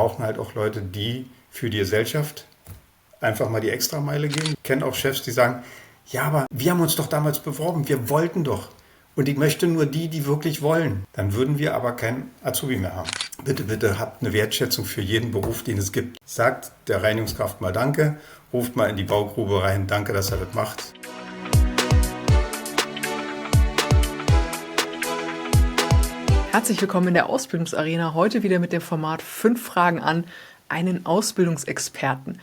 brauchen halt auch Leute, die für die Gesellschaft einfach mal die Extrameile gehen. Ich kenne auch Chefs, die sagen, ja, aber wir haben uns doch damals beworben, wir wollten doch. Und ich möchte nur die, die wirklich wollen. Dann würden wir aber kein Azubi mehr haben. Bitte, bitte habt eine Wertschätzung für jeden Beruf, den es gibt. Sagt der Reinigungskraft mal Danke, ruft mal in die Baugrube rein, danke, dass er das macht. Herzlich willkommen in der Ausbildungsarena. Heute wieder mit dem Format 5 Fragen an einen Ausbildungsexperten.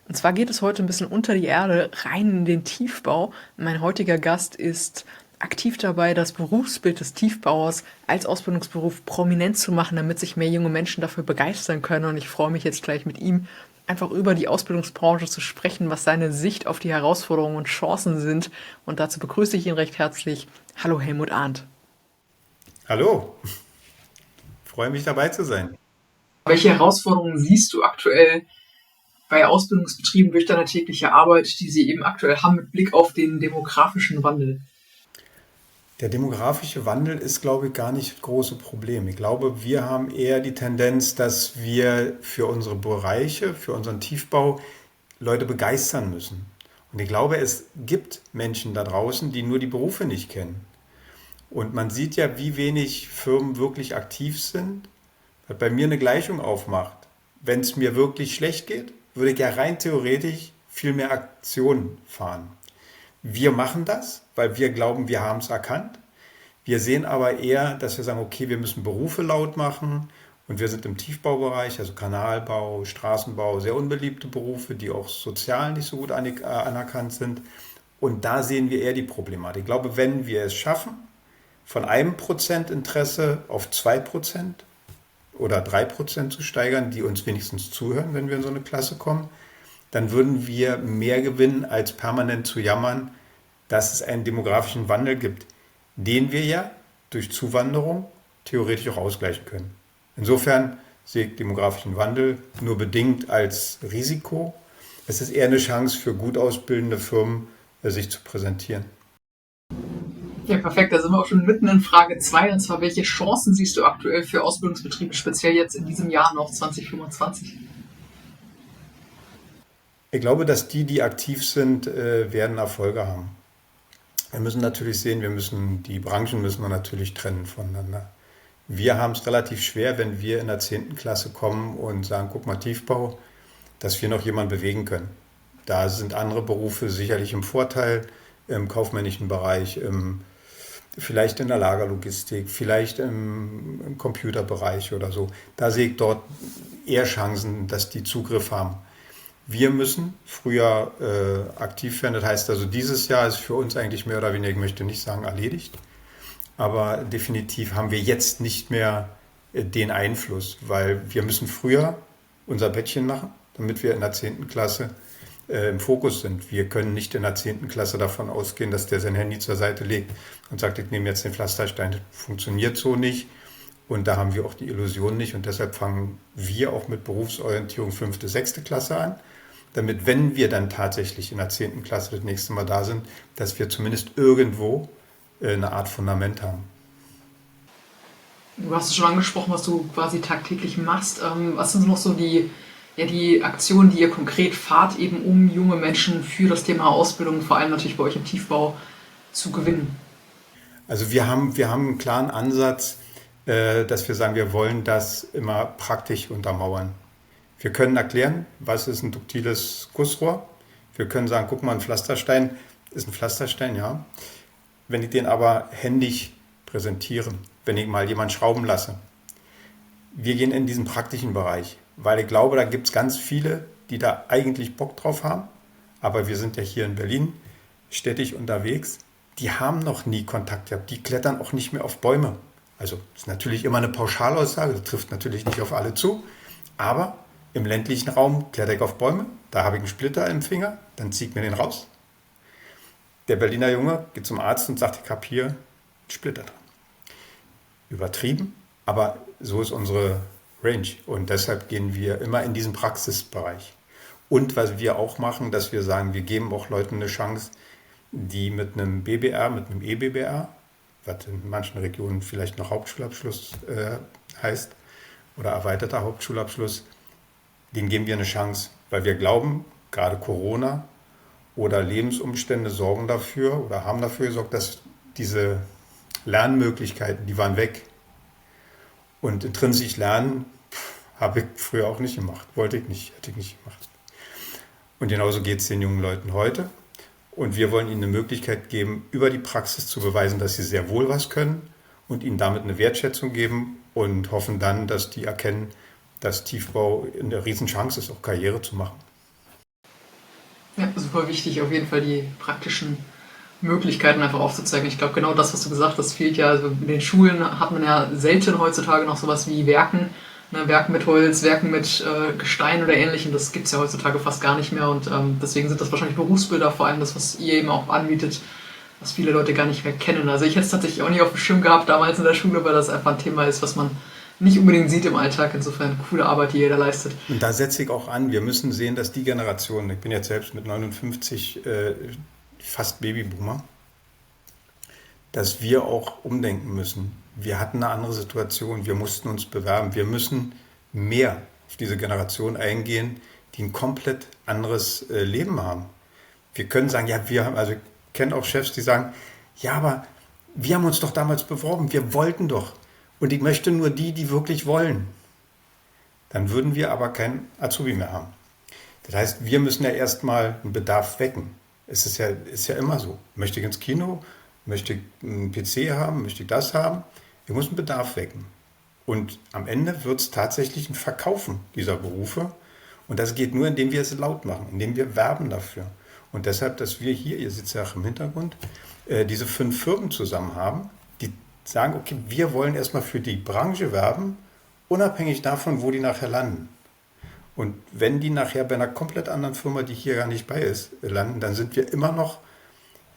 Und zwar geht es heute ein bisschen unter die Erde, rein in den Tiefbau. Mein heutiger Gast ist aktiv dabei, das Berufsbild des Tiefbauers als Ausbildungsberuf prominent zu machen, damit sich mehr junge Menschen dafür begeistern können. Und ich freue mich jetzt gleich mit ihm einfach über die Ausbildungsbranche zu sprechen, was seine Sicht auf die Herausforderungen und Chancen sind. Und dazu begrüße ich ihn recht herzlich. Hallo Helmut Arndt. Hallo, freue mich dabei zu sein. Welche Herausforderungen siehst du aktuell bei Ausbildungsbetrieben durch deine tägliche Arbeit, die sie eben aktuell haben mit Blick auf den demografischen Wandel? Der demografische Wandel ist, glaube ich, gar nicht das große Problem. Ich glaube, wir haben eher die Tendenz, dass wir für unsere Bereiche, für unseren Tiefbau Leute begeistern müssen. Und ich glaube, es gibt Menschen da draußen, die nur die Berufe nicht kennen. Und man sieht ja, wie wenig Firmen wirklich aktiv sind, was bei mir eine Gleichung aufmacht. Wenn es mir wirklich schlecht geht, würde ich ja rein theoretisch viel mehr Aktionen fahren. Wir machen das, weil wir glauben, wir haben es erkannt. Wir sehen aber eher, dass wir sagen, okay, wir müssen Berufe laut machen. Und wir sind im Tiefbaubereich, also Kanalbau, Straßenbau, sehr unbeliebte Berufe, die auch sozial nicht so gut anerkannt sind. Und da sehen wir eher die Problematik. Ich glaube, wenn wir es schaffen, von 1% Interesse auf 2% oder 3% zu steigern, die uns wenigstens zuhören, wenn wir in so eine Klasse kommen, dann würden wir mehr gewinnen, als permanent zu jammern, dass es einen demografischen Wandel gibt, den wir ja durch Zuwanderung theoretisch auch ausgleichen können. Insofern sehe ich demografischen Wandel nur bedingt als Risiko. Es ist eher eine Chance für gut ausbildende Firmen, sich zu präsentieren. Ja, perfekt. Da sind wir auch schon mitten in Frage 2. Und zwar, welche Chancen siehst du aktuell für Ausbildungsbetriebe, speziell jetzt in diesem Jahr noch 2025? Ich glaube, dass die aktiv sind, werden Erfolge haben. Wir müssen natürlich sehen, die Branchen müssen wir natürlich trennen voneinander. Wir haben es relativ schwer, wenn wir in der 10. Klasse kommen und sagen, guck mal, Tiefbau, dass wir noch jemanden bewegen können. Da sind andere Berufe sicherlich im Vorteil, im kaufmännischen Bereich, vielleicht in der Lagerlogistik, vielleicht im Computerbereich oder so. Da sehe ich dort eher Chancen, dass die Zugriff haben. Wir müssen früher aktiv werden. Das heißt also, dieses Jahr ist für uns eigentlich mehr oder weniger, ich möchte nicht sagen erledigt, aber definitiv haben wir jetzt nicht mehr den Einfluss, weil wir müssen früher unser Bettchen machen, damit wir in der 10. Klasse im Fokus sind. Wir können nicht in der 10. Klasse davon ausgehen, dass der sein Handy zur Seite legt und sagt, ich nehme jetzt den Pflasterstein. Das funktioniert so nicht. Und da haben wir auch die Illusion nicht. Und deshalb fangen wir auch mit Berufsorientierung 5., 6. Klasse an, damit, wenn wir dann tatsächlich in der 10. Klasse das nächste Mal da sind, dass wir zumindest irgendwo eine Art Fundament haben. Du hast es schon angesprochen, was du quasi tagtäglich machst. Was sind noch so die Aktionen, die ihr konkret fahrt, eben um junge Menschen für das Thema Ausbildung, vor allem natürlich bei euch im Tiefbau, zu gewinnen? Also wir haben einen klaren Ansatz, dass wir sagen, wir wollen das immer praktisch untermauern. Wir können erklären, was ist ein duktiles Gussrohr. Wir können sagen, guck mal, ein Pflasterstein ist ein Pflasterstein, ja. Wenn ich den aber händisch präsentiere, wenn ich mal jemanden schrauben lasse. Wir gehen in diesen praktischen Bereich, weil ich glaube, da gibt es ganz viele, die da eigentlich Bock drauf haben. Aber wir sind ja hier in Berlin städtisch unterwegs. Die haben noch nie Kontakt gehabt. Die klettern auch nicht mehr auf Bäume. Also das ist natürlich immer eine Pauschalaussage. Das trifft natürlich nicht auf alle zu. Aber im ländlichen Raum kletter ich auf Bäume. Da habe ich einen Splitter im Finger. Dann ziehe ich mir den raus. Der Berliner Junge geht zum Arzt und sagt, ich habe hier einen Splitter dran. Übertrieben, aber so ist unsere Range. Und deshalb gehen wir immer in diesen Praxisbereich. Und was wir auch machen, dass wir sagen, wir geben auch Leuten eine Chance, die mit einem BBR, mit einem EBBR, was in manchen Regionen vielleicht noch Hauptschulabschluss heißt, oder erweiterter Hauptschulabschluss, denen geben wir eine Chance, weil wir glauben, gerade Corona oder Lebensumstände sorgen dafür oder haben dafür gesorgt, dass diese Lernmöglichkeiten, die waren weg. Und intrinsisch lernen habe ich früher auch nicht gemacht, wollte ich nicht, hätte ich nicht gemacht. Und genauso geht es den jungen Leuten heute. Und wir wollen ihnen eine Möglichkeit geben, über die Praxis zu beweisen, dass sie sehr wohl was können und ihnen damit eine Wertschätzung geben und hoffen dann, dass die erkennen, dass Tiefbau eine Riesenchance ist, auch Karriere zu machen. Ja, super wichtig, auf jeden Fall die praktischen Möglichkeiten einfach aufzuzeigen. Ich glaube, genau das, was du gesagt hast, fehlt ja. Also in den Schulen hat man ja selten heutzutage noch sowas wie Werken. Ne, Werken mit Holz, Werken mit Gestein oder ähnlichem, das gibt es ja heutzutage fast gar nicht mehr. Und deswegen sind das wahrscheinlich Berufsbilder, vor allem das, was ihr eben auch anbietet, was viele Leute gar nicht mehr kennen. Also ich hätte es tatsächlich auch nicht auf dem Schirm gehabt damals in der Schule, weil das einfach ein Thema ist, was man nicht unbedingt sieht im Alltag. Insofern coole Arbeit, die jeder leistet. Und da setze ich auch an, wir müssen sehen, dass die Generation, ich bin jetzt selbst mit 59 fast Babyboomer, dass wir auch umdenken müssen. Wir hatten eine andere Situation, wir mussten uns bewerben, wir müssen mehr auf diese Generation eingehen, die ein komplett anderes Leben haben. Wir können sagen, ja, wir haben, also ich kenne auch Chefs, die sagen, ja, aber wir haben uns doch damals beworben, wir wollten doch. Und ich möchte nur die, die wirklich wollen. Dann würden wir aber kein Azubi mehr haben. Das heißt, wir müssen ja erstmal einen Bedarf wecken. Es ist ja immer so. Möchte ich ins Kino? Möchte ich einen PC haben? Möchte ich das haben? Wir müssen Bedarf wecken. Und am Ende wird es tatsächlich ein Verkaufen dieser Berufe. Und das geht nur, indem wir es laut machen, indem wir werben dafür. Und deshalb, dass wir hier, ihr sitzt ja auch im Hintergrund, diese 5 Firmen zusammen haben, die sagen, okay, wir wollen erstmal für die Branche werben, unabhängig davon, wo die nachher landen. Und wenn die nachher bei einer komplett anderen Firma, die hier gar nicht bei ist, landen, dann sind wir immer noch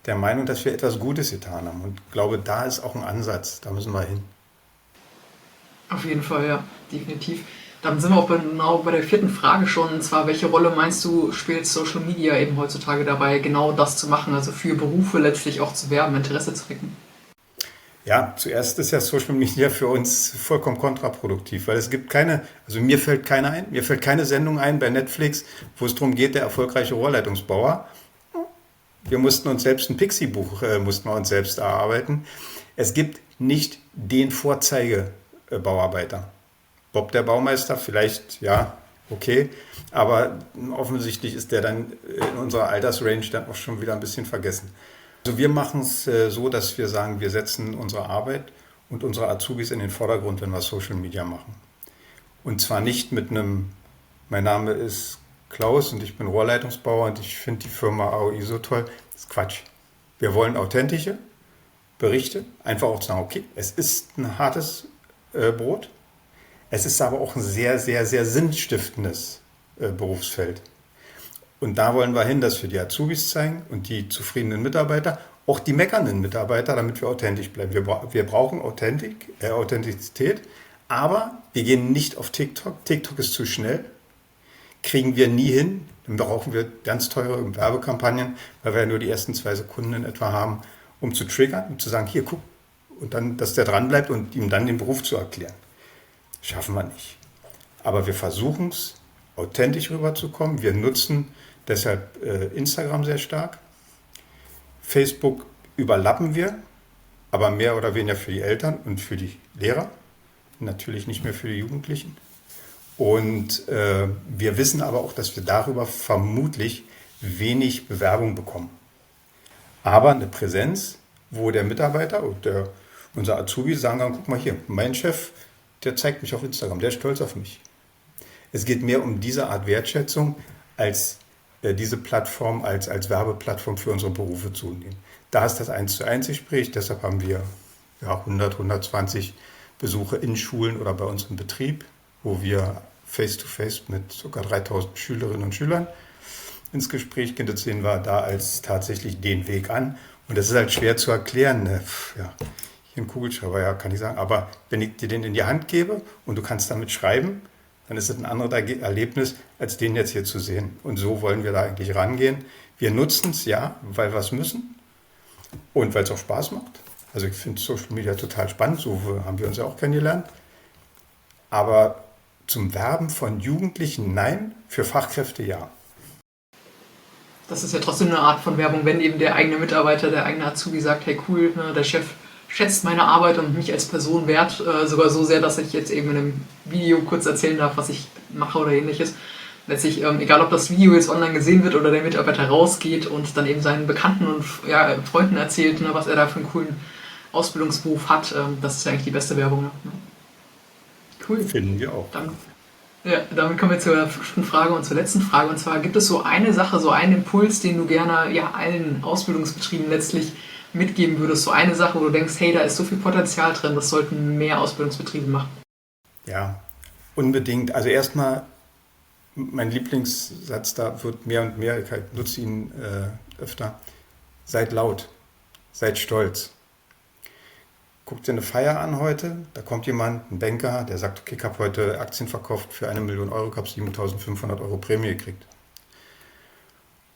der Meinung, dass wir etwas Gutes getan haben. Und ich glaube, da ist auch ein Ansatz, da müssen wir hin. Auf jeden Fall, ja, definitiv. Dann sind wir auch genau bei der 4. Frage schon, und zwar, welche Rolle meinst du, spielt Social Media eben heutzutage dabei, genau das zu machen, also für Berufe letztlich auch zu werben, Interesse zu wecken? Ja, zuerst ist ja Social Media für uns vollkommen kontraproduktiv, weil es gibt keine, also mir fällt keine Sendung ein bei Netflix, wo es darum geht, der erfolgreiche Rohrleitungsbauer. Wir mussten uns selbst ein Pixie-Buch mussten wir uns selbst erarbeiten. Es gibt nicht den Vorzeigebauarbeiter. Bob der Baumeister, vielleicht, ja, okay, aber offensichtlich ist der dann in unserer Altersrange dann auch schon wieder ein bisschen vergessen. Also wir machen es so, dass wir sagen, wir setzen unsere Arbeit und unsere Azubis in den Vordergrund, wenn wir Social Media machen. Und zwar nicht mit einem, mein Name ist Klaus und ich bin Rohrleitungsbauer und ich finde die Firma AOI so toll. Das ist Quatsch. Wir wollen authentische Berichte, einfach auch sagen, okay, es ist ein hartes Brot, es ist aber auch ein sehr, sehr, sehr sinnstiftendes Berufsfeld. Und da wollen wir hin, dass wir die Azubis zeigen und die zufriedenen Mitarbeiter, auch die meckernden Mitarbeiter, damit wir authentisch bleiben. Wir brauchen Authentizität, aber wir gehen nicht auf TikTok. TikTok ist zu schnell, kriegen wir nie hin. Dann brauchen wir ganz teure Werbekampagnen, weil wir ja nur die ersten 2 Sekunden in etwa haben, um zu triggern, um zu sagen, hier, guck, und dann, dass der dran bleibt und ihm dann den Beruf zu erklären. Schaffen wir nicht. Aber wir versuchen es, authentisch rüberzukommen. Wir nutzen deshalb Instagram sehr stark. Facebook überlappen wir, aber mehr oder weniger für die Eltern und für die Lehrer. Natürlich nicht mehr für die Jugendlichen. Und wir wissen aber auch, dass wir darüber vermutlich wenig Bewerbung bekommen. Aber eine Präsenz, wo der Mitarbeiter und unser Azubi sagen kann, guck mal hier, mein Chef, der zeigt mich auf Instagram, der ist stolz auf mich. Es geht mehr um diese Art Wertschätzung, als diese Plattform als Werbeplattform für unsere Berufe zu nehmen. Da ist das 1:1 Gespräch, deshalb haben wir 100, 120 Besuche in Schulen oder bei uns im Betrieb, wo wir face-to-face mit ca. 3000 Schülerinnen und Schülern ins Gespräch gehen. Das sehen wir da als tatsächlich den Weg an. Und das ist halt schwer zu erklären. Ja, hier ein Kugelschreiber, ja, kann ich sagen. Aber wenn ich dir den in die Hand gebe und du kannst damit schreiben, dann ist es ein anderes Erlebnis, als den jetzt hier zu sehen. Und so wollen wir da eigentlich rangehen. Wir nutzen es, ja, weil wir es müssen und weil es auch Spaß macht. Also ich finde Social Media total spannend, so haben wir uns ja auch kennengelernt. Aber zum Werben von Jugendlichen nein, für Fachkräfte ja. Das ist ja trotzdem eine Art von Werbung, wenn eben der eigene Mitarbeiter, der eigene Azubi sagt, hey cool, ne, der Chef schätzt meine Arbeit und mich als Person wert, sogar so sehr, dass ich jetzt eben in einem Video kurz erzählen darf, was ich mache oder ähnliches. Letztlich, egal ob das Video jetzt online gesehen wird oder der Mitarbeiter rausgeht und dann eben seinen Bekannten und ja, Freunden erzählt, ne, was er da für einen coolen Ausbildungsberuf hat, das ist ja eigentlich die beste Werbung. Ne? Cool. Finden wir auch. Dann ja, damit kommen wir zur fünften Frage und zur letzten Frage. Und zwar, gibt es so eine Sache, so einen Impuls, den du gerne ja, allen Ausbildungsbetrieben letztlich mitgeben würdest? So eine Sache, wo du denkst, hey, da ist so viel Potenzial drin, das sollten mehr Ausbildungsbetriebe machen. Ja, unbedingt. Also erstmal, mein Lieblingssatz da wird mehr und mehr, ich nutze ihn öfter. Seid laut, seid stolz. Guckt dir eine Feier an heute, da kommt jemand, ein Banker, der sagt, okay, ich habe heute Aktien verkauft für 1 Million Euro, ich habe 7.500 Euro Prämie gekriegt.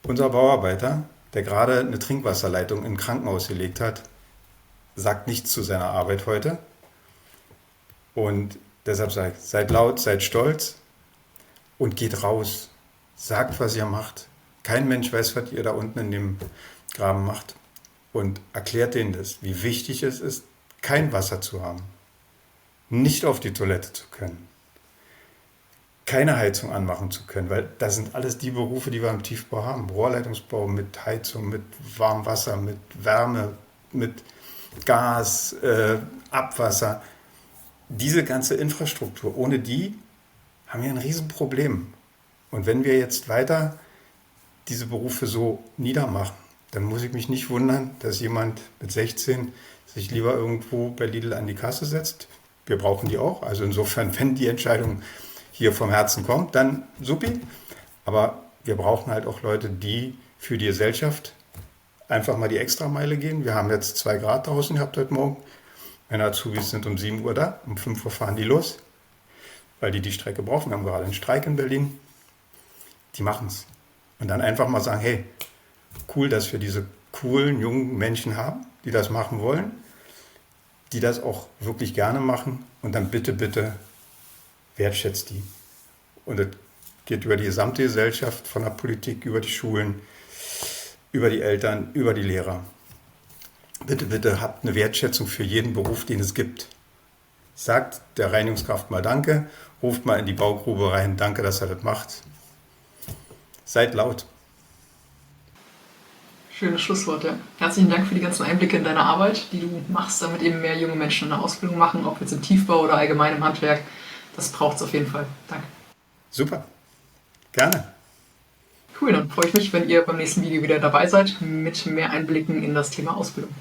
Unser Bauarbeiter, der gerade eine Trinkwasserleitung in ein Krankenhaus gelegt hat, sagt nichts zu seiner Arbeit heute. Und deshalb sage ich, seid laut, seid stolz und geht raus. Sagt, was ihr macht. Kein Mensch weiß, was ihr da unten in dem Graben macht. Und erklärt denen das, wie wichtig es ist, kein Wasser zu haben, nicht auf die Toilette zu können, keine Heizung anmachen zu können, weil das sind alles die Berufe, die wir im Tiefbau haben. Rohrleitungsbau mit Heizung, mit Warmwasser, mit Wärme, mit Gas, Abwasser. Diese ganze Infrastruktur, ohne die haben wir ein Riesenproblem. Und wenn wir jetzt weiter diese Berufe so niedermachen, dann muss ich mich nicht wundern, dass jemand mit 16 sich lieber irgendwo bei Lidl an die Kasse setzt. Wir brauchen die auch. Also insofern, wenn die Entscheidung hier vom Herzen kommt, dann supi. Aber wir brauchen halt auch Leute, die für die Gesellschaft einfach mal die Extrameile gehen. Wir haben jetzt 2 Grad draußen gehabt heute Morgen. Meine Azubis sind um 7 Uhr da, um 5 Uhr fahren die los, weil die Strecke brauchen. Wir haben gerade einen Streik in Berlin. Die machen es. Und dann einfach mal sagen, hey, cool, dass wir diese coolen, jungen Menschen haben, die das machen wollen, die das auch wirklich gerne machen und dann bitte, bitte wertschätzt die. Und das geht über die gesamte Gesellschaft, von der Politik, über die Schulen, über die Eltern, über die Lehrer. Bitte, bitte habt eine Wertschätzung für jeden Beruf, den es gibt. Sagt der Reinigungskraft mal Danke, ruft mal in die Baugrube rein, danke, dass er das macht. Seid laut. Schönes Schlusswort, ja. Herzlichen Dank für die ganzen Einblicke in deine Arbeit, die du machst, damit eben mehr junge Menschen eine Ausbildung machen, ob jetzt im Tiefbau oder allgemein im Handwerk. Das braucht es auf jeden Fall. Danke. Super. Gerne. Cool, dann freue ich mich, wenn ihr beim nächsten Video wieder dabei seid mit mehr Einblicken in das Thema Ausbildung.